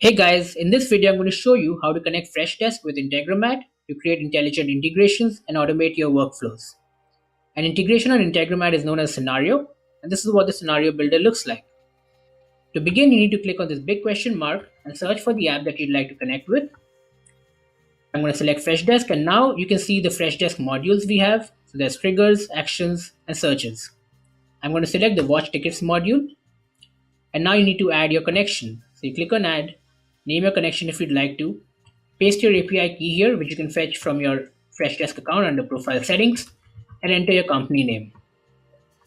Hey guys, in this video I'm going to show you how to connect Freshdesk with Integromat to create intelligent integrations and automate your workflows. An integration on Integromat is known as scenario, and this is what the scenario builder looks like. To begin, you need to click on this big question mark and search for the app that you'd like to connect with. I'm going to select Freshdesk, and now you can see the Freshdesk modules we have. So there's triggers, actions, and searches. I'm going to select the watch tickets module, and now you need to add your connection. So you click on add, name your connection if you'd like to, paste your API key here, which you can fetch from your Freshdesk account under profile settings, and enter your company name.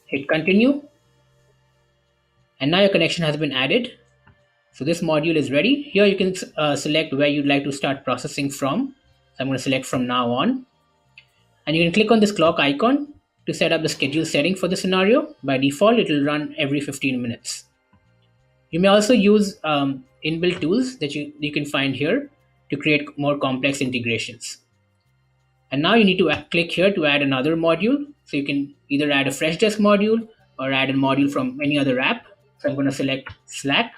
Hit continue, and now your connection has been added. So this module is ready. Here you can select where you'd like to start processing from. So I'm going to select from now on, and you can click on this clock icon to set up the schedule setting for the scenario. By default, it will run every 15 minutes. You may also use inbuilt tools that you can find here to create more complex integrations. And now you need to click here to add another module. So you can either add a Freshdesk module or add a module from any other app. So I'm going to select Slack,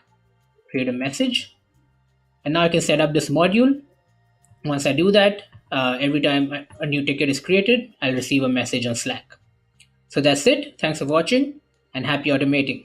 create a message, and now I can set up this module. Once I do that, every time a new ticket is created, I'll receive a message on Slack. So that's it. Thanks for watching and happy automating.